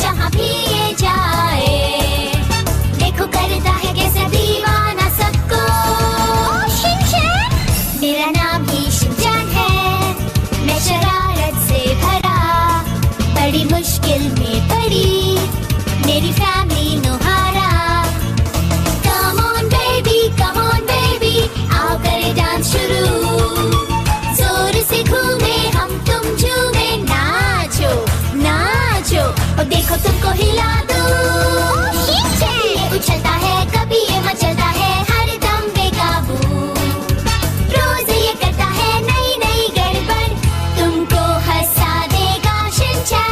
जहाँ भी ये जाए। देखो करता है कैसे दीवाना सबको। शिनचैन, मेरा नाम ही शिनचैन है। मैं शरारत से भरा, बड़ी मुश्किल में पड़ी मेरी फैमिली नुहारा। Come on baby, आओ करे डांस शुरू। जोर से घूमे हम तुम झूमे, नाचो नाचो और देखो तुमको हिला दूं। ये उछलता है कभी ये मचलता है, हर दम बेकाबू। रोज ये करता है नई नई गड़बड़, तुमको हंसा देगा शिनचैन।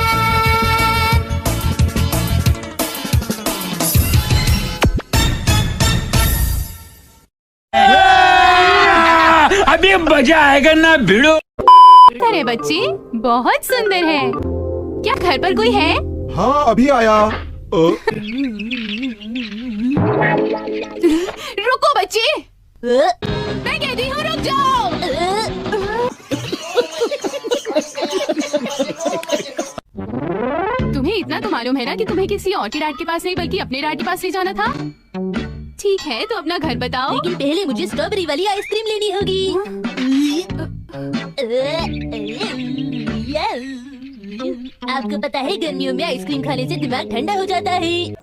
अभी मजा आएगा ना भिड़ो। अरे बच्ची बहुत सुंदर है। क्या घर पर कोई है? हाँ अभी आया। रुको बच्ची, मैं कहती हूँ रुक जाओ। तुम्हें इतना तो मालूम है ना कि तुम्हें किसी और के डैड के पास नहीं बल्कि अपने डैड के पास ले जाना था। ठीक है तो अपना घर बताओ। लेकिन पहले मुझे स्ट्रॉबेरी वाली आइसक्रीम लेनी होगी। आपको पता है गर्मियों में आइसक्रीम खाने से दिमाग ठंडा हो जाता है।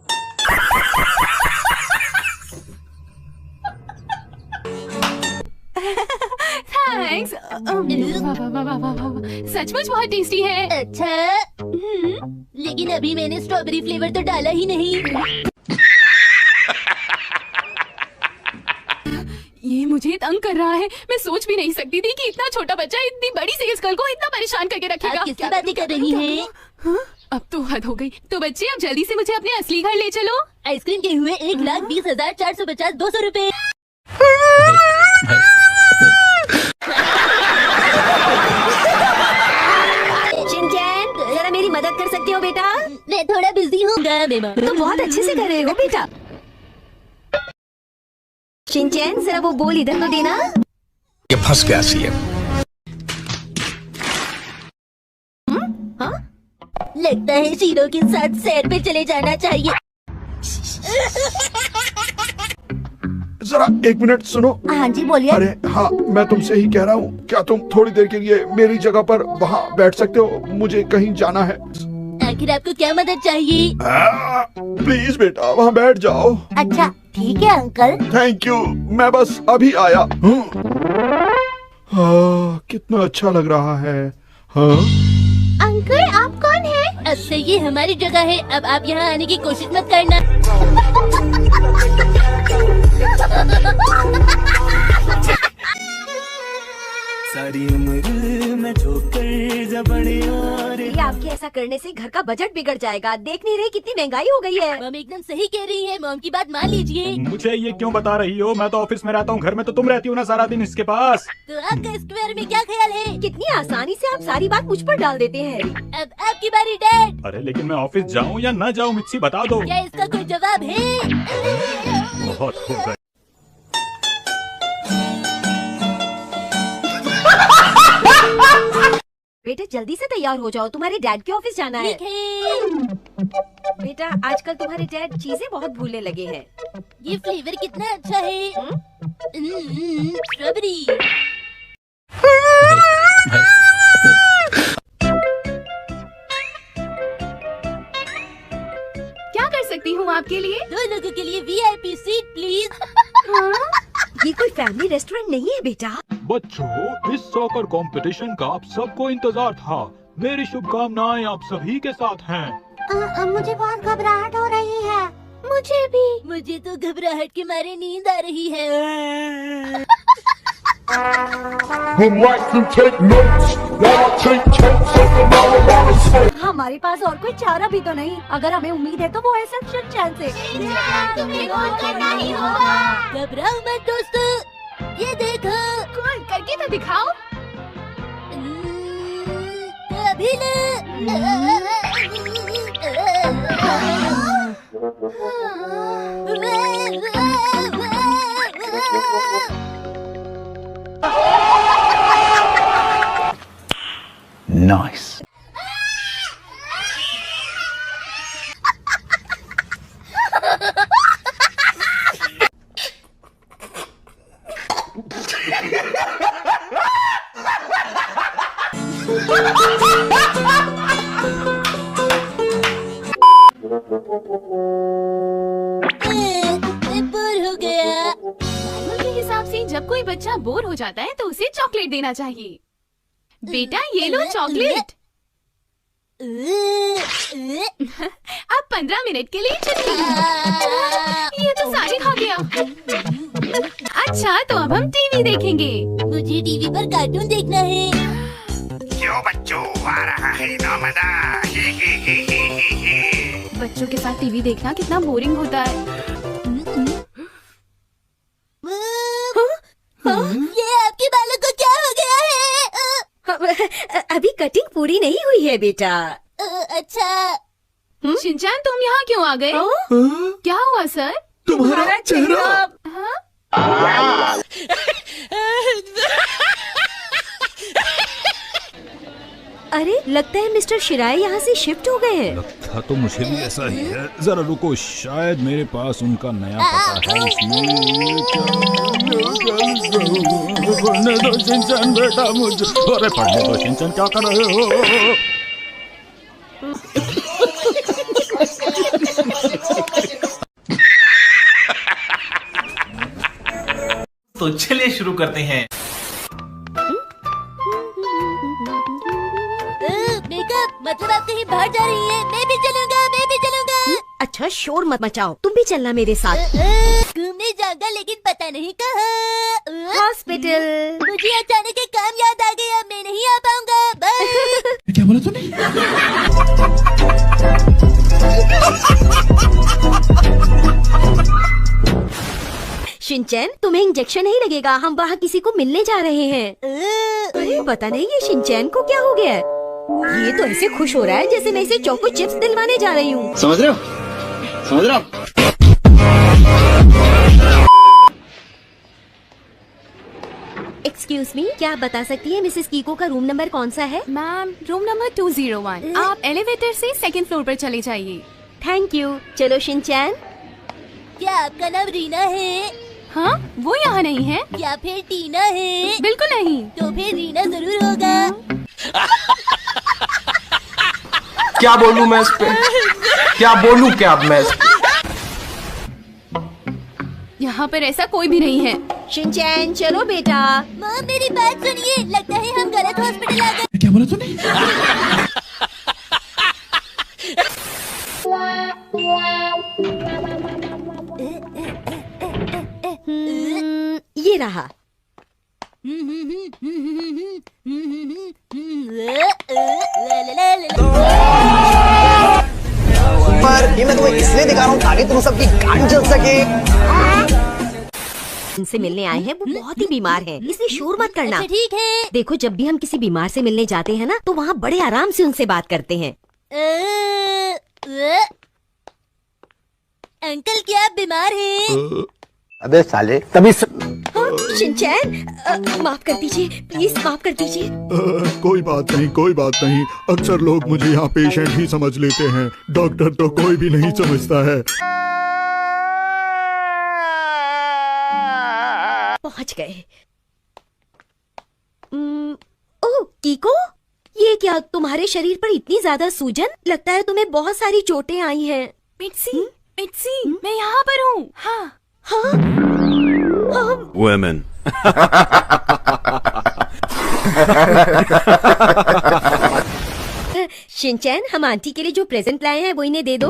थैंक्स। सचमुच बहुत टेस्टी है। अच्छा, लेकिन अभी मैंने स्ट्रॉबेरी फ्लेवर तो डाला ही नहीं। ये मुझे तंग कर रहा है। मैं सोच भी नहीं सकती थी कि इतना छोटा बच्चा इतनी बड़ी सेल्स गर्ल को इतना परेशान करके रखेगा। आप किसकी बातें कर रही हैं? अब तो हद हो गई। तो बच्चे अब जल्दी से मुझे अपने असली घर ले चलो। आइसक्रीम के हुए 1,20,450 200 रुपए। शिनचैन, जरा मेरी मदद कर सकते हो बेटा? मैं थोड़ा बिजी हूँ। तुम बहुत अच्छे से कर रहे हो बेटा। शिनचैन, जरा वो बॉल इधर तो देना। ये फंस गया सीएम। लगता है शीरो के साथ सैर पे चले जाना चाहिए। जरा 1 मिनट सुनो। हाँ जी बोलिए। अरे हाँ, मैं तुमसे ही कह रहा हूँ, क्या तुम थोड़ी देर के लिए मेरी जगह पर वहाँ बैठ सकते हो? मुझे कहीं जाना है। आखिर आपको क्या मदद चाहिए? प्लीज बेटा वहाँ बैठ जाओ। अच्छा ठीक है अंकल। थैंक यू, मैं बस अभी आया। कितना अच्छा लग रहा है। हाँ? अंकल आप कौन है? अब से ये हमारी जगह है, अब आप यहाँ आने की कोशिश मत करना। सारी उम्र में ठोकर जबड़े और ये आपके ऐसा करने से घर का बजट बिगड़ जाएगा। देख नहीं रही कितनी महंगाई हो गई है। मॉम एकदम सही कह रही है। मॉम की बात मान लीजिए। मुझे ये क्यों बता रही हो? मैं तो ऑफिस में रहता हूँ, घर में तो तुम रहती हो ना सारा दिन इसके पास। तो आपका इसके बारे में क्या ख्याल है? कितनी आसानी से आप सारी बात मुझ पर डाल देते हैं। अब आपकी बारी डैड। अरे लेकिन मैं ऑफिस जाऊँ या न जाऊँ, मिच्छी बता दो। क्या इसका कोई जवाब है? बहुत हो गए। बेटा जल्दी से तैयार हो जाओ, तुम्हारे डैड के ऑफिस जाना है। बेटा आजकल तुम्हारे डैड चीजें बहुत भूलने लगे हैं। ये फ्लेवर कितना अच्छा है। स्ट्रॉबेरी। क्या कर सकती हूँ आपके लिए? 2 लोगों के लिए VIP सीट प्लीज। ये कोई फैमिली रेस्टोरेंट नहीं है बेटा। बच्चों, इस सॉकर कंपटीशन का आप सबको इंतजार था। मेरी शुभकामनाएं आप सभी के साथ हैं। मुझे बहुत घबराहट हो रही है। मुझे भी। मुझे तो घबराहट के मारे नींद आ रही है। हमारे पास और कोई चारा भी तो नहीं। अगर हमें उम्मीद है तो वो है सिर्फ शिनचैन से। तुम्हें कॉल करना ही होगा। घबराओ मत दोस्तों, ये देखो। कॉल करके तो दिखाओ। अभी Nice. बोर हो गया। माइमल के हिसाब से जब कोई बच्चा बोर हो जाता है तो उसे चॉकलेट देना चाहिए। बेटा ये लो चॉकलेट। अब 15 मिनट के लिए चलिए। ये तो सारी खा गया। अच्छा तो अब हम टीवी देखेंगे। मुझे टीवी पर कार्टून देखना है। क्यों बच्चों आ रहा है ना मजा। बच्चों के साथ टीवी देखना कितना बोरिंग होता है। ये आपके बालों को क्या हो गया है? अभी कटिंग पूरी नहीं हुई है बेटा। अच्छा। शिनचैन तुम यहाँ क्यों आ गए? क्या हुआ सर? तुम्हारा चेहरा। हाँ? अरे लगता है मिस्टर शिराय यहाँ से शिफ्ट हो गए हैं। लगता तो मुझे भी ऐसा ही है। जरा रुको, शायद मेरे पास उनका नया पता है। पढ़ने दो शिनचैन बेटा मुझे। अरे पढ़ने दो शिनचैन, क्या कर रहे हो? तो चलिए शुरू करते हैं। मेकअप, मतलब आप कहीं बाहर जा रही हैं? मैं भी चलूंगा, मैं भी चलूंगा। अच्छा शोर मत मचाओ, तुम भी चलना मेरे साथ। घूमने जाऊंगा लेकिन पता नहीं कहाँ। हॉस्पिटल। मुझे अचानक एक काम याद आ गया, मैं नहीं आ पाऊंगा। बाय। क्या बोला तूने? शिनचैन तुम्हें इंजेक्शन नहीं लगेगा, हम वहाँ किसी को मिलने जा रहे हैं। अरे पता नहीं ये शिनचैन को क्या हो गया है। ये तो ऐसे खुश हो रहा है जैसे मैं इसे चोको चिप्स दिलवाने जा रही हूँ। समझ रहे हो? समझ रहे हो? एक्सक्यूज मी, क्या आप बता सकती हैं मिसेस कीको का रूम नंबर कौन सा है? Ma'am room number 201। आप एलिवेटर से सेकंड फ्लोर पर चले जाइए। Thank you. चलो शिनचैन। क्या आपका नाम रीना है? हाँ वो यहाँ नहीं है। या फिर टीना है? बिल्कुल नहीं। तो फिर रीना जरूर होगा। क्या बोलूं मैं इस पे? क्या बोलूं क्या मैं इस पे? यहाँ पर ऐसा कोई भी नहीं है। शिनचैन चलो बेटा। माँ मेरी बात सुनिए, लगता है हम गलत हॉस्पिटल आ गए। क्या बोला तूने? ये रहा। पर ये मैं तुम्हें इसलिए दिखा रहा हूँ ताकि तुम सबकी गांड जल सके। इनसे मिलने आए हैं, वो बहुत ही बीमार हैं, इसलिए शोर मत करना। अच्छा ठीक है। देखो जब भी हम किसी बीमार से मिलने जाते हैं ना तो वहाँ बड़े आराम से उनसे बात करते हैं। अंकल क्या आप बीमार हैं? अबे साले तभी शिनचैन माफ कर दीजिए, प्लीज माफ कर दीजिए। कोई बात नहीं, कोई बात नहीं। अक्सर लोग मुझे यहाँ पेशेंट ही समझ लेते हैं, डॉक्टर तो कोई भी नहीं समझता है। पहुँच गए। ओह कीको, ये क्या तुम्हारे शरीर पर इतनी ज्यादा सूजन? लगता है तुम्हें बहुत सारी चोटें आई हैं। मिट्सी, मिट्सी, मैं यहाँ पर हूँ। हाँ हाँ Women. शिनचैन हम आंटी के लिए जो प्रेजेंट लाए हैं वो इन्हें दे दो।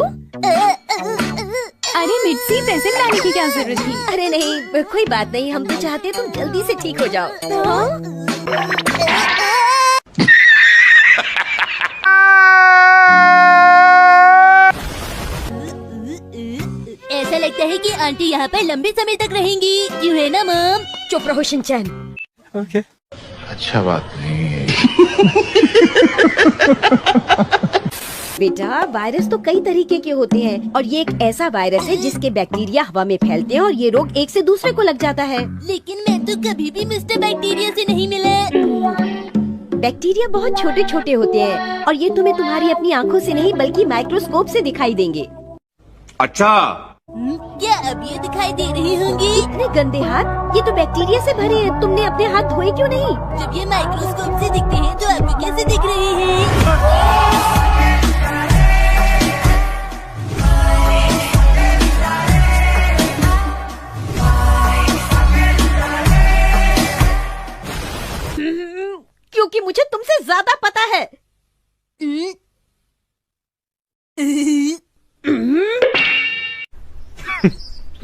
अरे मिट्सी, प्रेजेंट लाने की क्या जरूरत थी? अरे नहीं कोई बात नहीं, हम तो चाहते तुम जल्दी से ठीक हो जाओ। ऐसा लगता है कि आंटी यहाँ पर लंबे समय तक रहेंगी, क्यों है ना मम? चुप रहो शिनचैन। Okay. अच्छा बात नहीं। बेटा वायरस तो कई तरीके के होते हैं और ये एक ऐसा वायरस है जिसके बैक्टीरिया हवा में फैलते हैं और ये रोग एक से दूसरे को लग जाता है। लेकिन मैं तो कभी भी मिस्टर बैक्टीरिया से नहीं मिला। बैक्टीरिया बहुत छोटे छोटे होते हैं और ये तुम्हें तुम्हारी अपनी आँखों से नहीं बल्कि माइक्रोस्कोप से दिखाई देंगे। अच्छा। क्या अब ये दिखाई दे रही होंगी? इतने गंदे हाथ, ये तो बैक्टीरिया से भरे हैं। तुमने अपने हाथ धोए क्यों नहीं? जब ये माइक्रोस्कोप से दिखते हैं तो आपको कैसे दिख रहे हैं?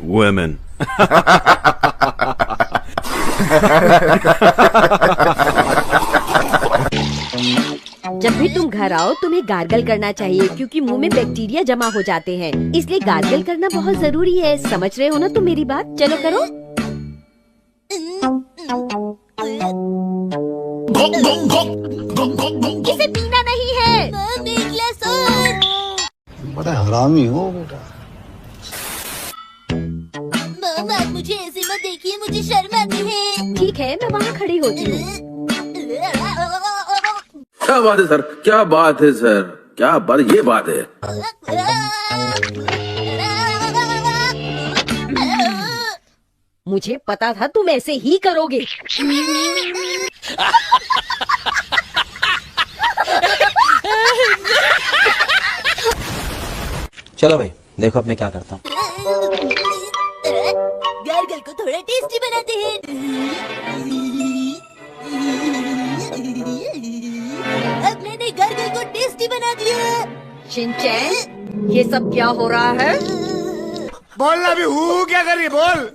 Women. जब भी तुम घर आओ तुम्हें गार्गल करना चाहिए क्योंकि मुंह में बैक्टीरिया जमा हो जाते हैं, इसलिए गार्गल करना बहुत जरूरी है। समझ रहे हो ना तुम मेरी बात? चलो करो। इसे पीना नहीं है। बड़ा हरामी हो बेटा। मामा आप मुझे ऐसे मत देखिए, मुझे शर्म आती है। ठीक है, मैं वहाँ खड़ी होती हूँ। क्या बात है सर, क्या बात है सर, क्या बात, ये बात है। मुझे पता था तुम ऐसे ही करोगे। चलो भाई देखो अब मैं क्या करता हूँ। गार्गल को थोड़ा टेस्टी बनाते हैं। अब मैंने गार्गल को टेस्टी बना दिया। शिनचैन, ये सब क्या हो रहा है? बोलना भी हूँ, क्या कर रही है, बोल।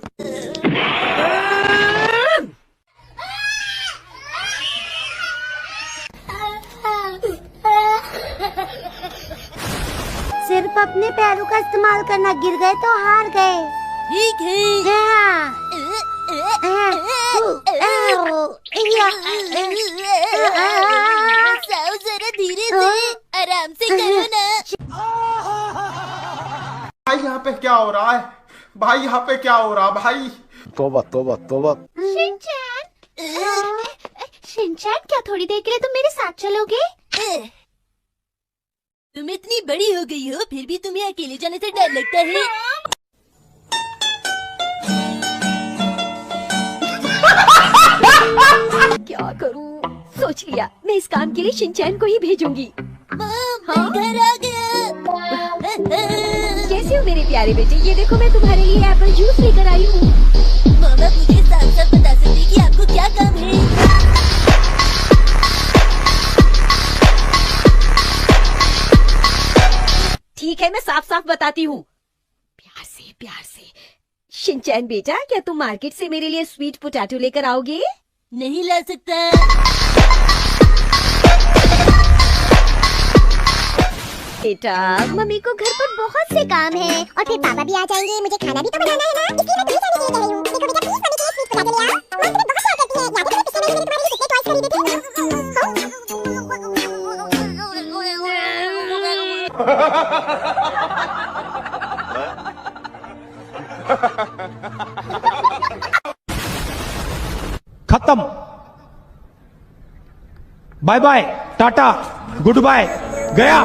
सिर्फ अपने पैरों का इस्तेमाल करना, गिर गए तो हार गए। ठीक है। जरा धीरे से, आराम से करो ना। भाई यहाँ पे क्या हो रहा है, भाई यहाँ पे क्या हो रहा है भाई। तोबा तोबा तोबा। शिनचैन, क्या थोड़ी देर के लिए तुम मेरे साथ चलोगे? तुम इतनी बड़ी हो गई हो, फिर भी तुम्हें अकेले जाने से डर लगता है। क्या करूं? सोच लिया, मैं इस काम के लिए शिनचैन को ही भेजूंगी। हाँ? घर आ गया। कैसे हो मेरे प्यारे बेटे? ये देखो मैं तुम्हारे लिए एप्पल जूस लेकर आई हूँ। मामा मुझे साफ साफ बता सकती कि आपको क्या काम है? ठीक है, मैं साफ साफ बताती हूँ। प्यार से प्यार से। शिनचैन बेटा, क्या तुम मार्केट से मेरे लिए स्वीट पोटैटो लेकर आओगे? नहीं ला सकता। बेटा, मम्मी को घर पर बहुत से काम है और फिर पापा भी आ जाएंगे, मुझे खाना भी तो बनाना है ना, इसलिए मैं तुम्हें जाने के लिए कह रही हूँ। देखो बेटा, प्लीज मम्मी के लिए स्वीट पोटैटो ले आओ। माँ तुम्हें बहुत प्यार करती है। याद है तुम्हें पिछले महीने मैंने तुम्हारे लिए कितने टॉयज खरीदे थे? खत्म। Bye bye, tata, good bye, गया।